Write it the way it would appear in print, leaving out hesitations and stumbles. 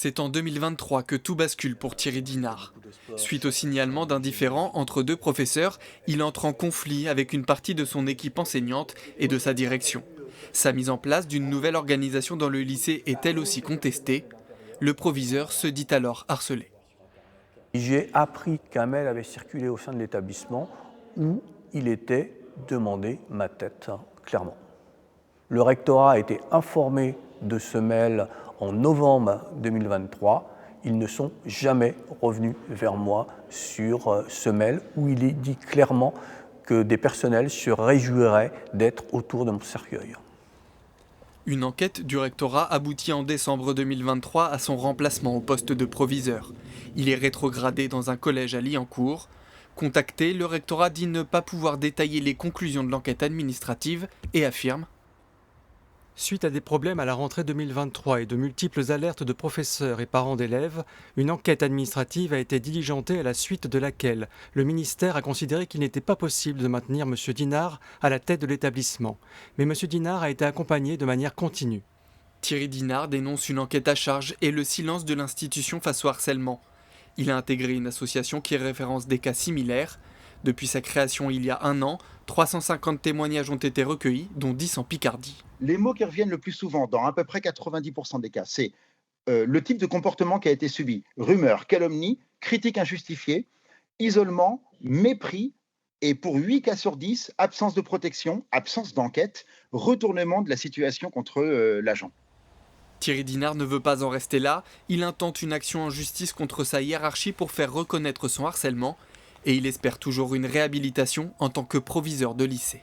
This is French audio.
C'est en 2023 que tout bascule pour Thierry Dinard. Suite au signalement d'un différend entre deux professeurs, il entre en conflit avec une partie de son équipe enseignante et de sa direction. Sa mise en place d'une nouvelle organisation dans le lycée est elle aussi contestée. Le proviseur se dit alors harcelé. J'ai appris qu'un mail avait circulé au sein de l'établissement où il était demandé ma tête, clairement. Le rectorat a été informé de ce mail en novembre 2023. Ils ne sont jamais revenus vers moi sur ce mail où il est dit clairement que des personnels se réjouiraient d'être autour de mon cercueil. Une enquête du rectorat aboutit en décembre 2023 à son remplacement au poste de proviseur. Il est rétrogradé dans un collège à Liancourt. Contacté, le rectorat dit ne pas pouvoir détailler les conclusions de l'enquête administrative et affirme: Suite à des problèmes à la rentrée 2023 et de multiples alertes de professeurs et parents d'élèves, une enquête administrative a été diligentée à la suite de laquelle le ministère a considéré qu'il n'était pas possible de maintenir M. Dinard à la tête de l'établissement. Mais M. Dinard a été accompagné de manière continue. Thierry Dinard dénonce une enquête à charge et le silence de l'institution face au harcèlement. Il a intégré une association qui référence des cas similaires. Depuis sa création il y a un an, 350 témoignages ont été recueillis, dont 10 en Picardie. Les mots qui reviennent le plus souvent, dans à peu près 90% des cas, c'est le type de comportement qui a été subi. Rumeur, calomnie, critique injustifiée, isolement, mépris, et pour 8 cas sur 10, absence de protection, absence d'enquête, retournement de la situation contre l'agent. Thierry Dinard ne veut pas en rester là, il intente une action en justice contre sa hiérarchie pour faire reconnaître son harcèlement et il espère toujours une réhabilitation en tant que proviseur de lycée.